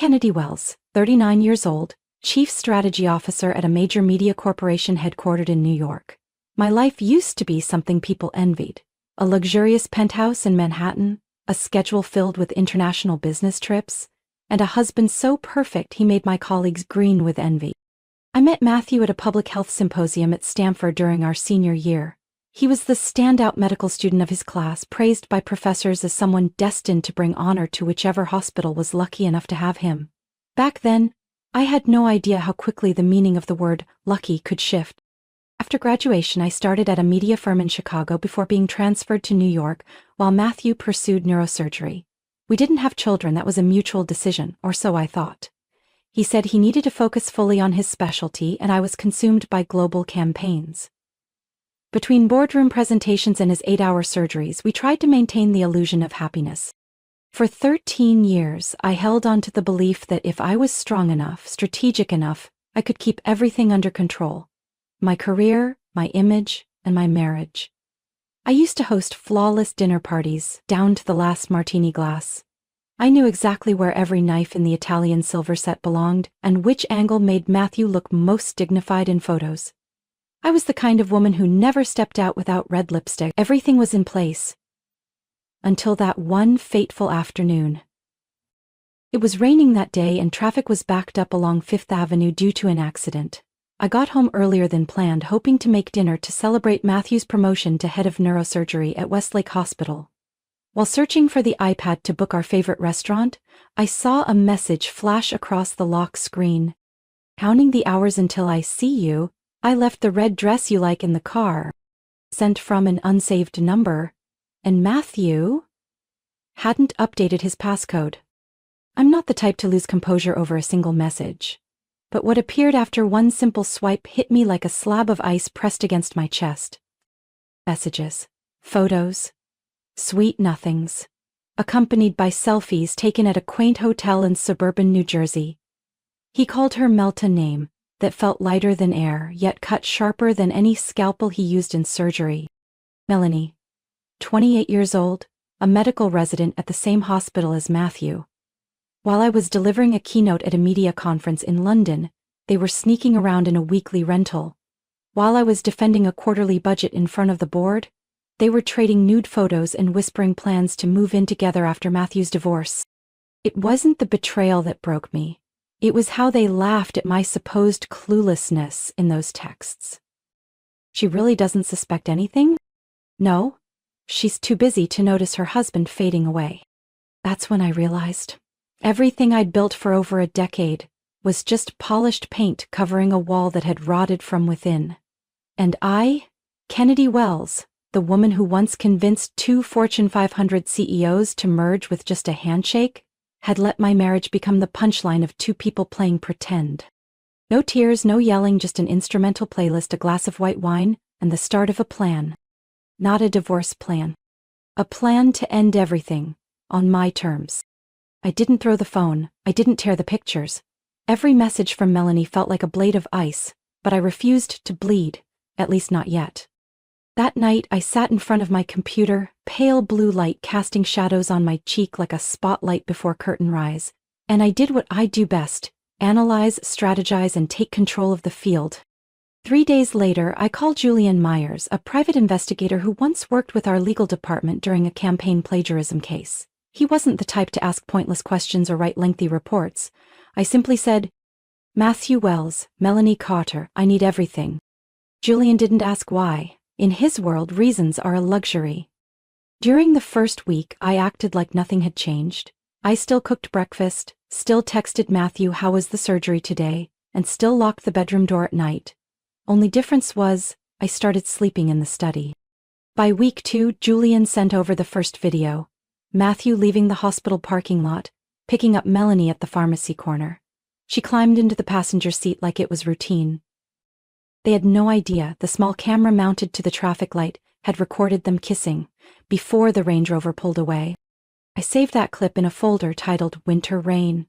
Kennedy Wells, 39 years old, Chief Strategy Officer at a major media corporation headquartered in New York. My life used to be something people envied. A luxurious penthouse in Manhattan, a schedule filled with international business trips, and a husband so perfect he made my colleagues green with envy. I met Matthew at a public health symposium at Stanford during our senior year. He was the standout medical student of his class, praised by professors as someone destined to bring honor to whichever hospital was lucky enough to have him. Back then, I had no idea how quickly the meaning of the word lucky could shift. After graduation, I started at a media firm in Chicago before being transferred to New York, while Matthew pursued neurosurgery. We didn't have children, that was a mutual decision, or so I thought. He said he needed to focus fully on his specialty, and I was consumed by global campaigns. Between boardroom presentations and his 8-hour surgeries, we tried to maintain the illusion of happiness. For 13 years, I held on to the belief that if I was strong enough, strategic enough, I could keep everything under control. My career, my image, and my marriage. I used to host flawless dinner parties, down to the last martini glass. I knew exactly where every knife in the Italian silver set belonged, and which angle made Matthew look most dignified in photos. I was the kind of woman who never stepped out without red lipstick. Everything was in place. Until that one fateful afternoon. It was raining that day and traffic was backed up along Fifth Avenue due to an accident. I got home earlier than planned, hoping to make dinner to celebrate Matthew's promotion to head of neurosurgery at Westlake Hospital. While searching for the iPad to book our favorite restaurant, I saw a message flash across the lock screen. Counting the hours until I see you, I left the red dress you like in the car. Sent from an unsaved number, and Matthew hadn't updated his passcode. I'm not the type to lose composure over a single message, but what appeared after one simple swipe hit me like a slab of ice pressed against my chest. Messages, photos, sweet nothings, accompanied by selfies taken at a quaint hotel in suburban New Jersey. He called her Melta, name that felt lighter than air, yet cut sharper than any scalpel he used in surgery. Melanie, 28 years old, a medical resident at the same hospital as Matthew. While I was delivering a keynote at a media conference in London, they were sneaking around in a weekly rental. While I was defending a quarterly budget in front of the board, they were trading nude photos and whispering plans to move in together after Matthew's divorce. It wasn't the betrayal that broke me. It was how they laughed at my supposed cluelessness in those texts. She really doesn't suspect anything? No, she's too busy to notice her husband fading away. That's when I realized everything I'd built for over a decade was just polished paint covering a wall that had rotted from within. And I, Kennedy Wells, the woman who once convinced 2 Fortune 500 CEOs to merge with just a handshake, had let my marriage become the punchline of 2 people playing pretend. No tears, no yelling, just an instrumental playlist, a glass of white wine, and the start of a plan. Not a divorce plan. A plan to end everything, on my terms. I didn't throw the phone, I didn't tear the pictures. Every message from Melanie felt like a blade of ice, but I refused to bleed, at least not yet. That night, I sat in front of my computer, pale blue light casting shadows on my cheek like a spotlight before curtain rise, and I did what I do best: analyze, strategize, and take control of the field. 3 days later, I called Julian Myers, a private investigator who once worked with our legal department during a campaign plagiarism case. He wasn't the type to ask pointless questions or write lengthy reports. I simply said, "Matthew Wells, Melanie Carter, I need everything." Julian didn't ask why. In his world, reasons are a luxury. During the first week, I acted like nothing had changed. I still cooked breakfast, still texted Matthew how was the surgery today, and still locked the bedroom door at night. Only difference was, I started sleeping in the study. By week 2, Julian sent over the first video. Matthew leaving the hospital parking lot, picking up Melanie at the pharmacy corner. She climbed into the passenger seat like it was routine. They had no idea the small camera mounted to the traffic light had recorded them kissing before the Range Rover pulled away. I saved that clip in a folder titled Winter Rain,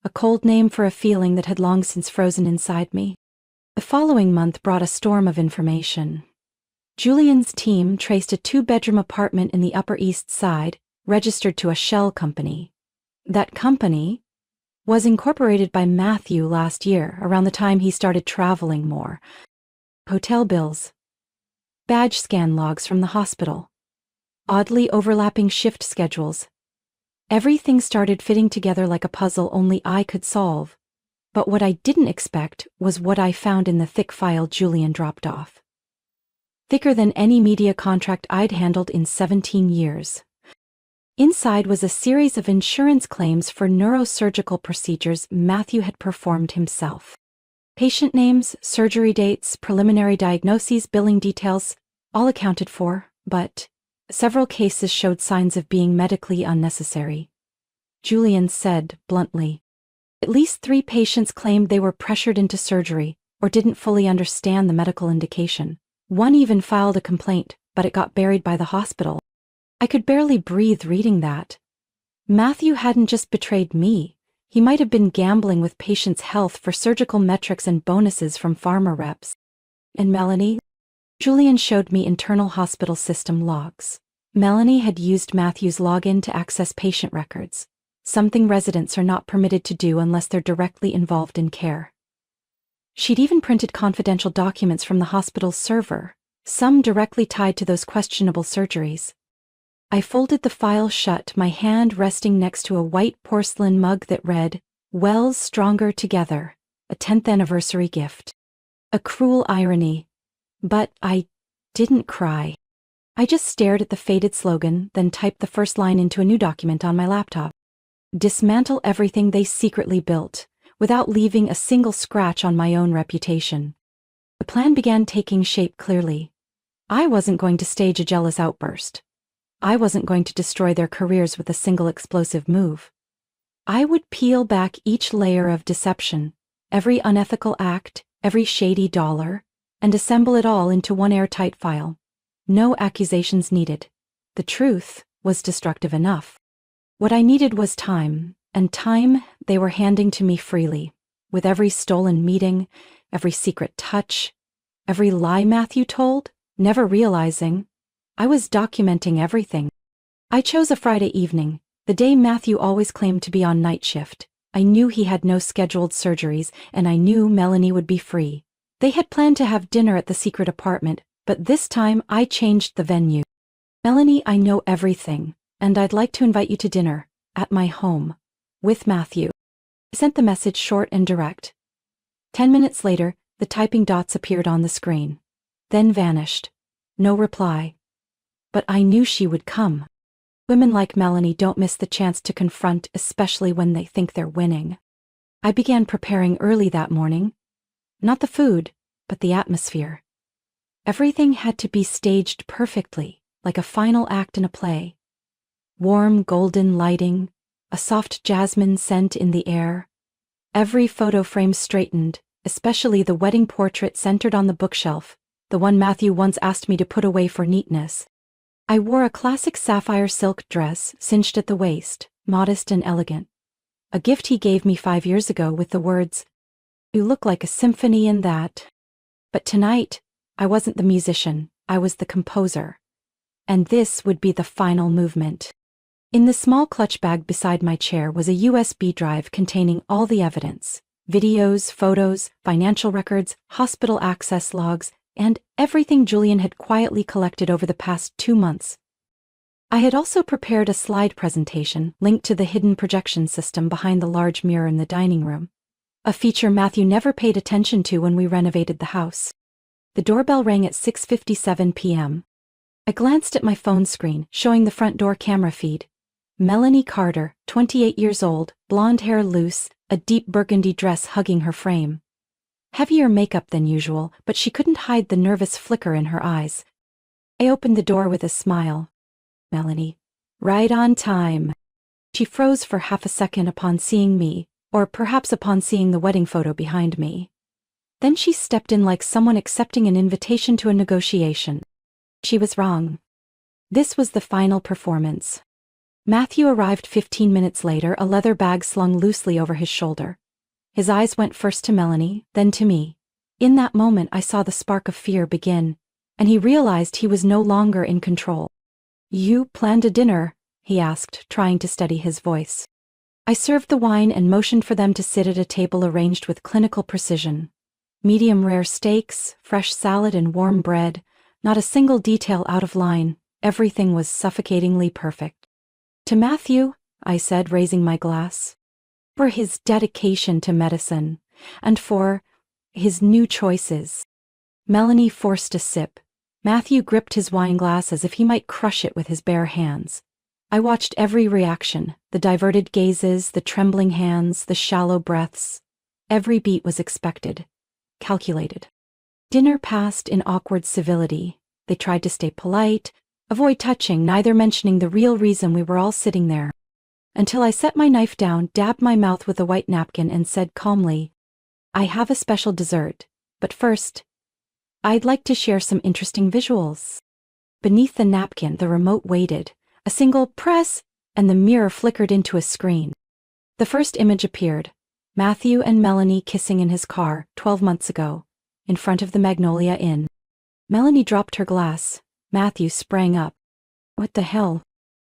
a cold name for a feeling that had long since frozen inside me. The following month brought a storm of information. Julian's team traced a 2-bedroom apartment in the Upper East Side, registered to a shell company. That company Was incorporated by Matthew last year, around the time he started traveling more. Hotel bills. Badge scan logs from the hospital. Oddly overlapping shift schedules. Everything started fitting together like a puzzle only I could solve. But what I didn't expect was what I found in the thick file Julian dropped off. Thicker than any media contract I'd handled in 17 years. Inside was a series of insurance claims for neurosurgical procedures Matthew had performed himself. Patient names, surgery dates, preliminary diagnoses, billing details, all accounted for, but several cases showed signs of being medically unnecessary. Julian said, bluntly. At least 3 patients claimed they were pressured into surgery, or didn't fully understand the medical indication. One even filed a complaint, but it got buried by the hospital. I could barely breathe reading that. Matthew hadn't just betrayed me. He might have been gambling with patients' health for surgical metrics and bonuses from pharma reps. And Melanie? Julian showed me internal hospital system logs. Melanie had used Matthew's login to access patient records, something residents are not permitted to do unless they're directly involved in care. She'd even printed confidential documents from the hospital's server, some directly tied to those questionable surgeries. I folded the file shut, my hand resting next to a white porcelain mug that read, "Wells Stronger Together, a 10th anniversary gift." A cruel irony. But I didn't cry. I just stared at the faded slogan, then typed the first line into a new document on my laptop. Dismantle everything they secretly built, without leaving a single scratch on my own reputation. The plan began taking shape clearly. I wasn't going to stage a jealous outburst. I wasn't going to destroy their careers with a single explosive move. I would peel back each layer of deception, every unethical act, every shady dollar, and assemble it all into one airtight file. No accusations needed. The truth was destructive enough. What I needed was time, and time they were handing to me freely, with every stolen meeting, every secret touch, every lie Matthew told, never realizing I was documenting everything. I chose a Friday evening, the day Matthew always claimed to be on night shift. I knew he had no scheduled surgeries, and I knew Melanie would be free. They had planned to have dinner at the secret apartment, but this time I changed the venue. "Melanie, I know everything, and I'd like to invite you to dinner, at my home, with Matthew." I sent the message short and direct. 10 minutes later, the typing dots appeared on the screen, then vanished. No reply. But I knew she would come. Women like Melanie don't miss the chance to confront, especially when they think they're winning. I began preparing early that morning. Not the food, but the atmosphere. Everything had to be staged perfectly, like a final act in a play. Warm golden lighting, a soft jasmine scent in the air. Every photo frame straightened, especially the wedding portrait centered on the bookshelf, the one Matthew once asked me to put away for neatness. I wore a classic sapphire silk dress, cinched at the waist, modest and elegant. A gift he gave me 5 years ago with the words, "You look like a symphony in that." But tonight, I wasn't the musician, I was the composer. And this would be the final movement. In the small clutch bag beside my chair was a USB drive containing all the evidence. Videos, photos, financial records, hospital access logs, and everything Julian had quietly collected over the past 2 months. I had also prepared a slide presentation linked to the hidden projection system behind the large mirror in the dining room, a feature Matthew never paid attention to when we renovated the house. The doorbell rang at 6:57 p.m. I glanced at my phone screen, showing the front door camera feed. Melanie Carter, 28 years old, blonde hair loose, a deep burgundy dress hugging her frame. Heavier makeup than usual, but she couldn't hide the nervous flicker in her eyes. I opened the door with a smile. "Melanie, right on time." She froze for half a second upon seeing me, or perhaps upon seeing the wedding photo behind me. Then she stepped in like someone accepting an invitation to a negotiation. She was wrong. This was the final performance. Matthew arrived 15 minutes later, a leather bag slung loosely over his shoulder. His eyes went first to Melanie, then to me. In that moment I saw the spark of fear begin, and he realized he was no longer in control. "You planned a dinner?" he asked, trying to steady his voice. I served the wine and motioned for them to sit at a table arranged with clinical precision. Medium rare steaks, fresh salad and warm bread, not a single detail out of line, everything was suffocatingly perfect. To Matthew, I said, raising my glass. For his dedication to medicine, and for his new choices. Melanie forced a sip. Matthew gripped his wineglass as if he might crush it with his bare hands. I watched every reaction, the diverted gazes, the trembling hands, the shallow breaths. Every beat was expected, calculated. Dinner passed in awkward civility. They tried to stay polite, avoid touching, neither mentioning the real reason we were all sitting there. Until I set my knife down, dabbed my mouth with a white napkin and said calmly, "I have a special dessert, but first, I'd like to share some interesting visuals." Beneath the napkin, the remote waited. A single press, and the mirror flickered into a screen. The first image appeared. Matthew and Melanie kissing in his car, 12 months ago, in front of the Magnolia Inn. Melanie dropped her glass. Matthew sprang up. "What the hell?"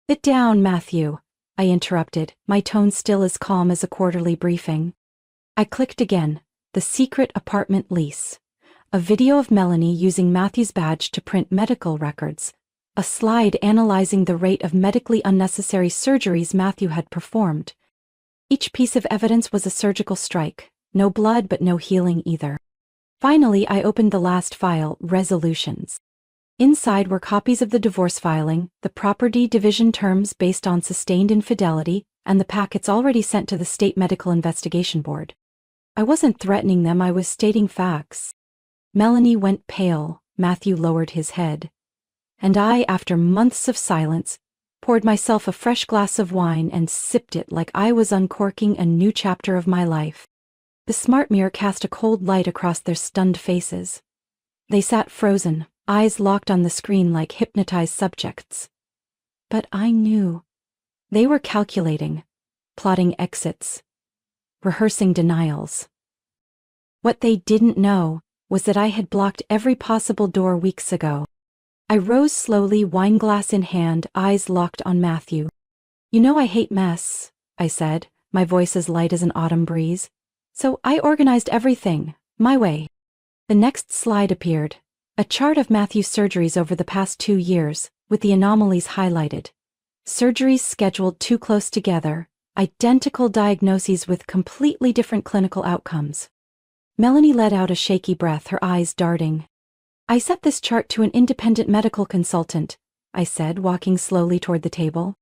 "Sit down, Matthew," I interrupted, my tone still as calm as a quarterly briefing. I clicked again. The secret apartment lease. A video of Melanie using Matthew's badge to print medical records. A slide analyzing the rate of medically unnecessary surgeries Matthew had performed. Each piece of evidence was a surgical strike. No blood but no healing either. Finally, I opened the last file, resolutions. Inside were copies of the divorce filing, the property division terms based on sustained infidelity, and the packets already sent to the State Medical Investigation Board. I wasn't threatening them, I was stating facts. Melanie went pale, Matthew lowered his head. And I, after months of silence, poured myself a fresh glass of wine and sipped it like I was uncorking a new chapter of my life. The smart mirror cast a cold light across their stunned faces. They sat frozen, eyes locked on the screen like hypnotized subjects. But I knew. They were calculating, plotting exits, rehearsing denials. What they didn't know was that I had blocked every possible door weeks ago. I rose slowly, wineglass in hand, eyes locked on Matthew. "You know I hate mess," I said, my voice as light as an autumn breeze. "So I organized everything, my way." The next slide appeared. A chart of Matthew's surgeries over the past 2 years, with the anomalies highlighted. Surgeries scheduled too close together, identical diagnoses with completely different clinical outcomes. Melanie let out a shaky breath, her eyes darting. "I sent this chart to an independent medical consultant," I said, walking slowly toward the table.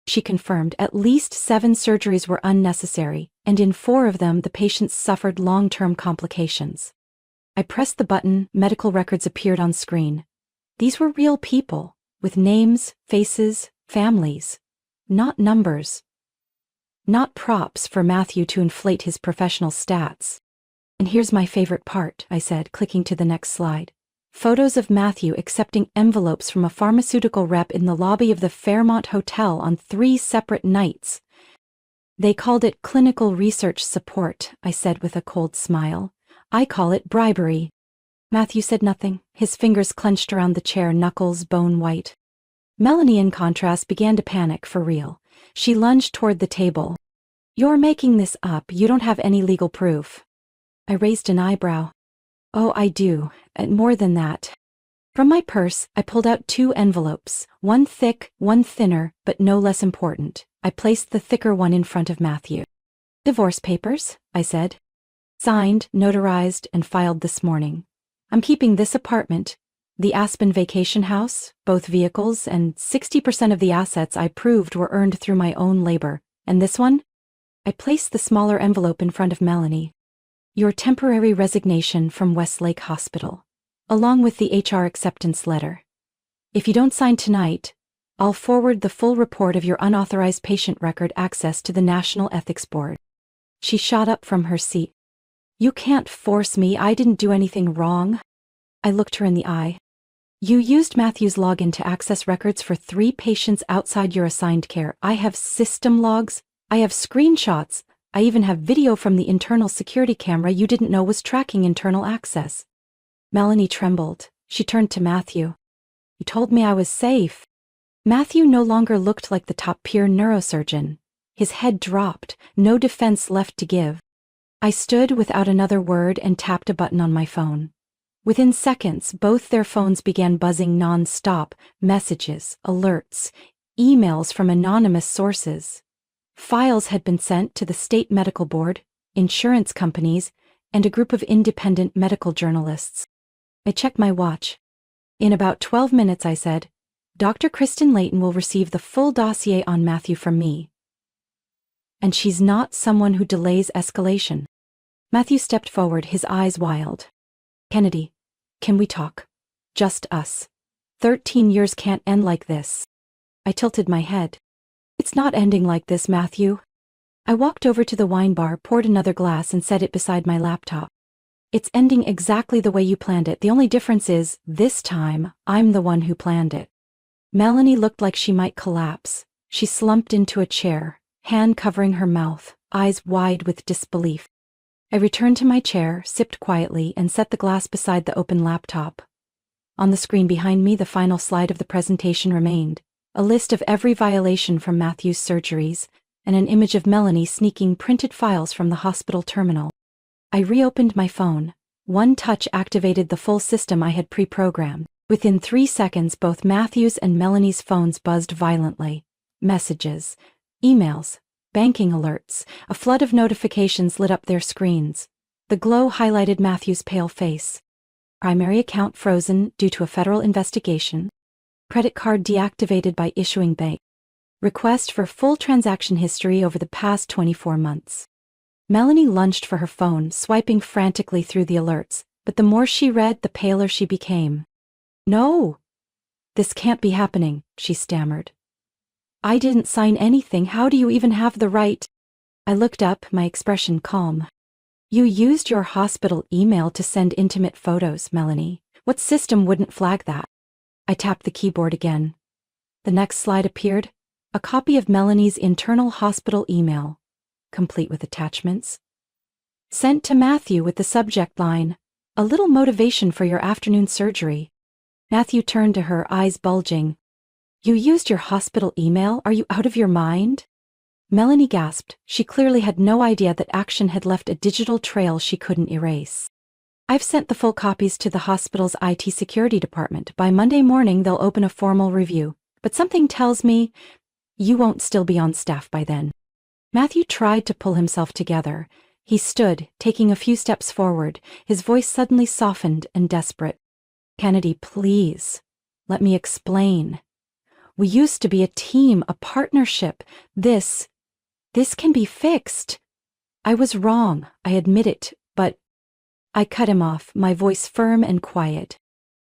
She confirmed at least 7 surgeries were unnecessary, and in 4 of them the patients suffered long-term complications. I pressed the button, medical records appeared on screen. These were real people, with names, faces, families. Not numbers. Not props for Matthew to inflate his professional stats. "And here's my favorite part," I said, clicking to the next slide. Photos of Matthew accepting envelopes from a pharmaceutical rep in the lobby of the Fairmont Hotel on 3 separate nights. "They called it clinical research support," I said with a cold smile. "I call it bribery." Matthew said nothing, his fingers clenched around the chair, knuckles bone white. Melanie, in contrast, began to panic for real. She lunged toward the table. "You're making this up, you don't have any legal proof." I raised an eyebrow. "Oh, I do, and more than that." From my purse, I pulled out 2 envelopes, one thick, one thinner, but no less important. I placed the thicker one in front of Matthew. "Divorce papers," I said. "Signed, notarized, and filed this morning. I'm keeping this apartment, the Aspen vacation house, both vehicles, and 60% of the assets I proved were earned through my own labor. And this one?" I placed the smaller envelope in front of Melanie. "Your temporary resignation from Westlake Hospital, along with the HR acceptance letter. If you don't sign tonight, I'll forward the full report of your unauthorized patient record access to the National Ethics Board." She shot up from her seat. "You can't force me, I didn't do anything wrong." I looked her in the eye. "You used Matthew's login to access records for 3 patients outside your assigned care. I have system logs, I have screenshots, I even have video from the internal security camera you didn't know was tracking internal access." Melanie trembled. She turned to Matthew. "You told me I was safe." Matthew no longer looked like the top-peer neurosurgeon. His head dropped, no defense left to give. I stood without another word and tapped a button on my phone. Within seconds, both their phones began buzzing non-stop, messages, alerts, emails from anonymous sources. Files had been sent to the state medical board, insurance companies, and a group of independent medical journalists. I checked my watch. In about 12 minutes, I said, Dr. Kristen Layton will receive the full dossier on Matthew from me. And she's not someone who delays escalation. Matthew stepped forward, his eyes wild. Kennedy, can we talk? Just us. 13 years can't end like this. I tilted my head. It's not ending like this, Matthew. I walked over to the wine bar, poured another glass, and set it beside my laptop. It's ending exactly the way you planned it. The only difference is, this time, I'm the one who planned it. Melanie looked like she might collapse. She slumped into a chair, hand covering her mouth, eyes wide with disbelief. I returned to my chair, sipped quietly, and set the glass beside the open laptop. On the screen behind me, the final slide of the presentation remained, a list of every violation from Matthew's surgeries, and an image of Melanie sneaking printed files from the hospital terminal. I reopened my phone. One touch activated the full system I had pre-programmed. Within 3 seconds, both Matthew's and Melanie's phones buzzed violently. Messages, emails, banking alerts, a flood of notifications lit up their screens. The glow highlighted Matthew's pale face. Primary account frozen due to a federal investigation. Credit card deactivated by issuing bank. Request for full transaction history over the past 24 months. Melanie lunged for her phone, swiping frantically through the alerts, but the more she read, the paler she became. No! This can't be happening, she stammered. I didn't sign anything. How do you even have the right? I looked up, my expression calm. You used your hospital email to send intimate photos, Melanie. What system wouldn't flag that? I tapped the keyboard again. The next slide appeared, a copy of Melanie's internal hospital email, complete with attachments. Sent to Matthew with the subject line, a little motivation for your afternoon surgery. Matthew turned to her, eyes bulging. You used your hospital email? Are you out of your mind? Melanie gasped. She clearly had no idea that action had left a digital trail she couldn't erase. I've sent the full copies to the hospital's IT security department. By Monday morning, they'll open a formal review. But something tells me you won't still be on staff by then. Matthew tried to pull himself together. He stood, taking a few steps forward, his voice suddenly softened and desperate. Kennedy, please, let me explain. We used to be a team, a partnership. This can be fixed. I was wrong, I admit it, but I cut him off, my voice firm and quiet.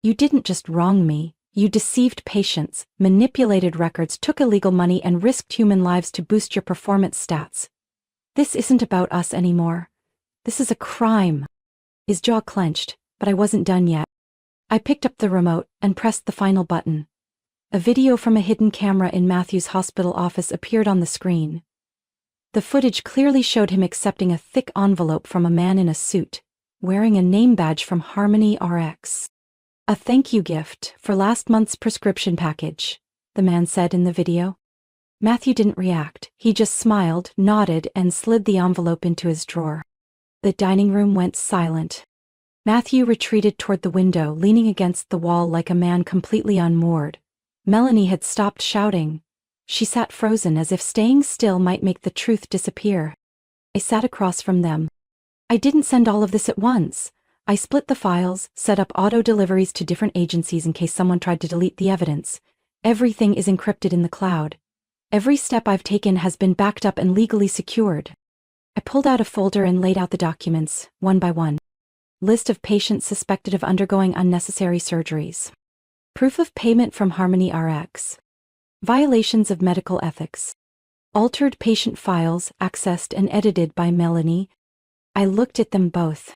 You didn't just wrong me. You deceived patients, manipulated records, took illegal money, and risked human lives to boost your performance stats. This isn't about us anymore. This is a crime. His jaw clenched, but I wasn't done yet. I picked up the remote and pressed the final button. A video from a hidden camera in Matthew's hospital office appeared on the screen. The footage clearly showed him accepting a thick envelope from a man in a suit, wearing a name badge from Harmony RX. A thank you gift for last month's prescription package, the man said in the video. Matthew didn't react. He just smiled, nodded, and slid the envelope into his drawer. The dining room went silent. Matthew retreated toward the window, leaning against the wall like a man completely unmoored. Melanie had stopped shouting. She sat frozen, as if staying still might make the truth disappear. I sat across from them. I didn't send all of this at once. I split the files, set up auto deliveries to different agencies in case someone tried to delete the evidence. Everything is encrypted in the cloud. Every step I've taken has been backed up and legally secured. I pulled out a folder and laid out the documents, one by one. List of patients suspected of undergoing unnecessary surgeries. Proof of payment from Harmony RX. Violations of medical ethics. Altered patient files, accessed and edited by Melanie. I looked at them both.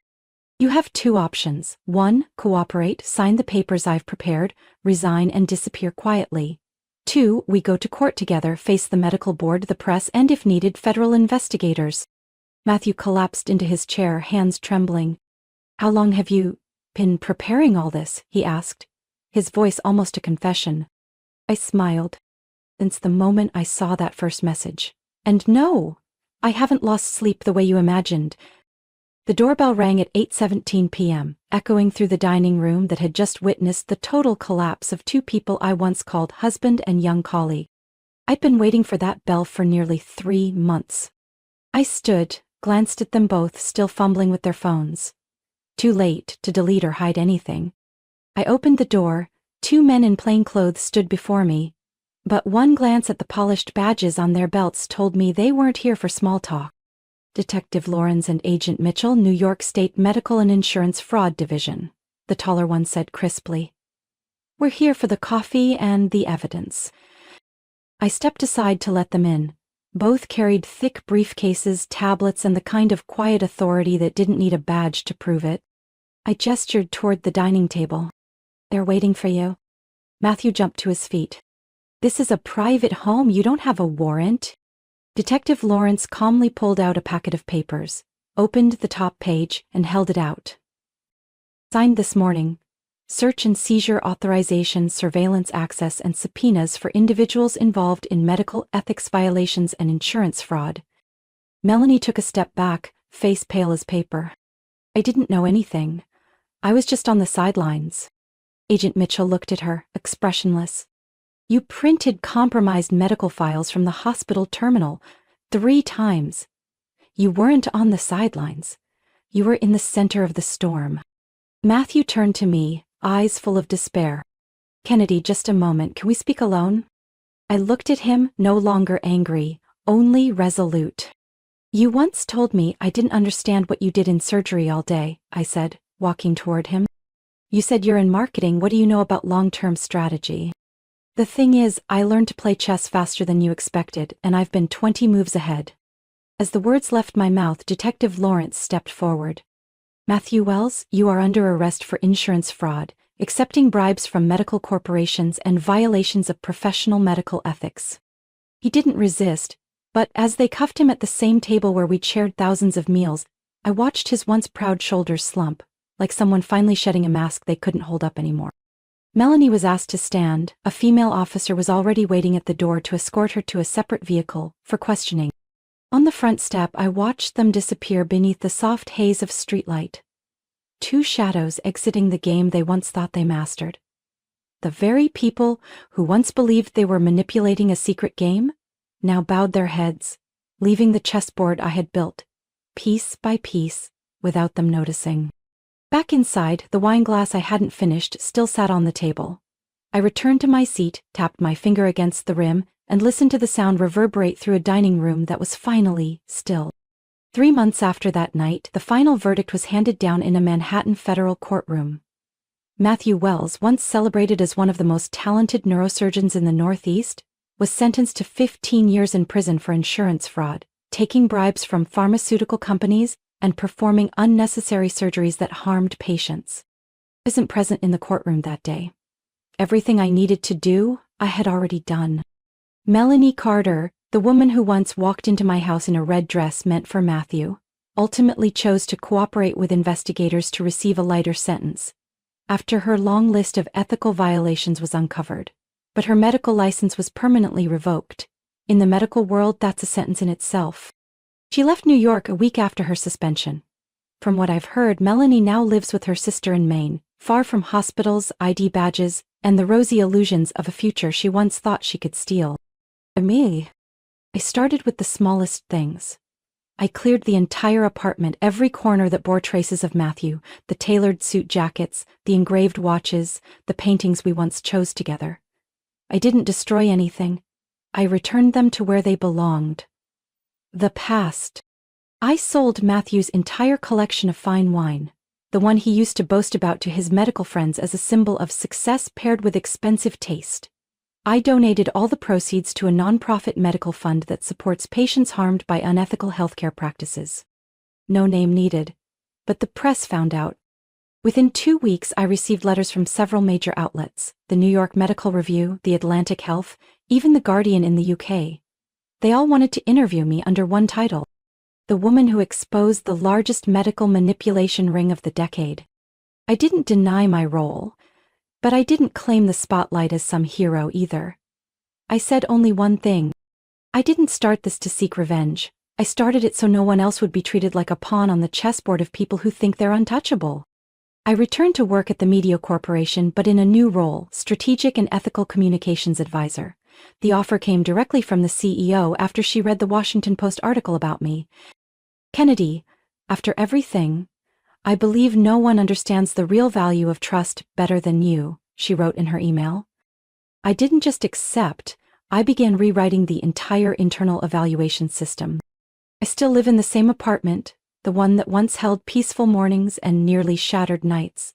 You have two options. 1, cooperate, sign the papers I've prepared, resign and disappear quietly. 2, we go to court together, face the medical board, the press, and if needed, federal investigators. Matthew collapsed into his chair, hands trembling. How long have you been preparing all this? He asked, his voice almost a confession. I smiled. Since the moment I saw that first message. And no, I haven't lost sleep the way you imagined. The doorbell rang at 8:17 p.m., echoing through the dining room that had just witnessed the total collapse of two people I once called husband and young colleague. I'd been waiting for that bell for nearly 3 months. I stood, glanced at them both, still fumbling with their phones. Too late to delete or hide anything. I opened the door. Two men in plain clothes stood before me, but one glance at the polished badges on their belts told me they weren't here for small talk. Detective Lawrence and Agent Mitchell, New York State Medical and Insurance Fraud Division, the taller one said crisply. We're here for the coffee and the evidence. I stepped aside to let them in. Both carried thick briefcases, tablets, and the kind of quiet authority that didn't need a badge to prove it. I gestured toward the dining table. They're waiting for you. Matthew jumped to his feet. This is a private home. You don't have a warrant. Detective Lawrence calmly pulled out a packet of papers, opened the top page, and held it out. Signed this morning. Search and seizure authorization, surveillance access, and subpoenas for individuals involved in medical ethics violations and insurance fraud. Melanie took a step back, face pale as paper. I didn't know anything. I was just on the sidelines. Agent Mitchell looked at her, expressionless. You printed compromised medical files from the hospital terminal 3 times. You weren't on the sidelines. You were in the center of the storm. Matthew turned to me, eyes full of despair. Kennedy, just a moment, can we speak alone? I looked at him, no longer angry, only resolute. You once told me I didn't understand what you did in surgery all day, I said, walking toward him. You said you're in marketing. What do you know about long-term strategy? The thing is, I learned to play chess faster than you expected, and I've been 20 moves ahead. As the words left my mouth, Detective Lawrence stepped forward. Matthew Wells, you are under arrest for insurance fraud, accepting bribes from medical corporations, and violations of professional medical ethics. He didn't resist, but as they cuffed him at the same table where we'd shared thousands of meals, I watched his once proud shoulders slump, like someone finally shedding a mask they couldn't hold up anymore. Melanie was asked to stand. A female officer was already waiting at the door to escort her to a separate vehicle for questioning. On the front step, I watched them disappear beneath the soft haze of streetlight. 2 shadows exiting the game they once thought they mastered. The very people who once believed they were manipulating a secret game now bowed their heads, leaving the chessboard I had built, piece by piece, without them noticing. Back inside, the wine glass I hadn't finished still sat on the table. I returned to my seat, tapped my finger against the rim, and listened to the sound reverberate through a dining room that was finally still. 3 months after that night, the final verdict was handed down in a Manhattan federal courtroom. Matthew Wells, once celebrated as one of the most talented neurosurgeons in the Northeast, was sentenced to 15 years in prison for insurance fraud, taking bribes from pharmaceutical companies, and performing unnecessary surgeries that harmed patients. I wasn't present in the courtroom that day. Everything I needed to do, I had already done. Melanie Carter, the woman who once walked into my house in a red dress meant for Matthew, ultimately chose to cooperate with investigators to receive a lighter sentence, after her long list of ethical violations was uncovered. But her medical license was permanently revoked. In the medical world, that's a sentence in itself. She left New York a week after her suspension. From what I've heard, Melanie now lives with her sister in Maine, far from hospitals, ID badges, and the rosy illusions of a future she once thought she could steal. Me. I started with the smallest things. I cleared the entire apartment, every corner that bore traces of Matthew, the tailored suit jackets, the engraved watches, the paintings we once chose together. I didn't destroy anything. I returned them to where they belonged. The past. I sold Matthew's entire collection of fine wine, the one he used to boast about to his medical friends as a symbol of success paired with expensive taste. I donated all the proceeds to a nonprofit medical fund that supports patients harmed by unethical healthcare practices. No name needed, but the press found out. Within 2 weeks, I received letters from several major outlets, the New York Medical Review, the Atlantic Health, even The Guardian in the UK. They all wanted to interview me under one title: The Woman Who Exposed the Largest Medical Manipulation Ring of the Decade. I didn't deny my role, but I didn't claim the spotlight as some hero either. I said only one thing: I didn't start this to seek revenge. I started it so no one else would be treated like a pawn on the chessboard of people who think they're untouchable. I returned to work at the media corporation, but in a new role, strategic and ethical communications advisor. The offer came directly from the CEO after she read the Washington Post article about me. Kennedy, after everything, I believe no one understands the real value of trust better than you, she wrote in her email. I didn't just accept, I began rewriting the entire internal evaluation system. I still live in the same apartment, the one that once held peaceful mornings and nearly shattered nights.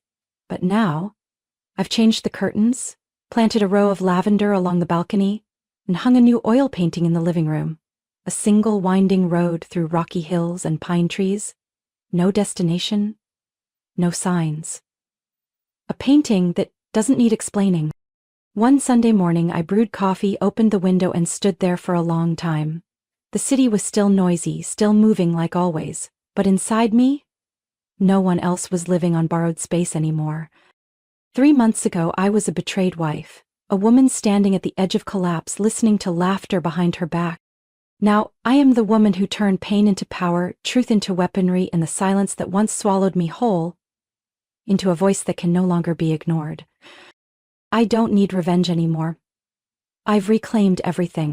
But now, I've changed the curtains, planted a row of lavender along the balcony, and hung a new oil painting in the living room. A single winding road through rocky hills and pine trees. No destination, no signs. A painting that doesn't need explaining. One Sunday morning I brewed coffee, opened the window and stood there for a long time. The city was still noisy, still moving like always, but inside me, no one else was living on borrowed space anymore. 3 months ago I was a betrayed wife, a woman standing at the edge of collapse listening to laughter behind her back. Now, I am the woman who turned pain into power, truth into weaponry, and the silence that once swallowed me whole into a voice that can no longer be ignored. I don't need revenge anymore. I've reclaimed everything.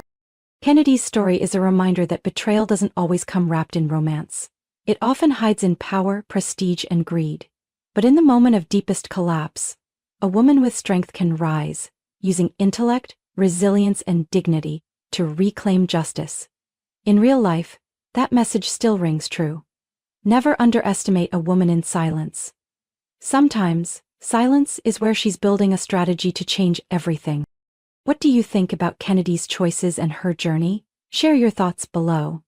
Kennedy's story is a reminder that betrayal doesn't always come wrapped in romance. It often hides in power, prestige, and greed. But in the moment of deepest collapse, a woman with strength can rise, using intellect, resilience, and dignity to reclaim justice. In real life, that message still rings true. Never underestimate a woman in silence. Sometimes, silence is where she's building a strategy to change everything. What do you think about Kennedy's choices and her journey? Share your thoughts below.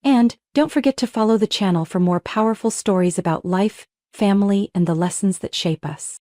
And don't forget to follow the channel for more powerful stories about life, family, and the lessons that shape us.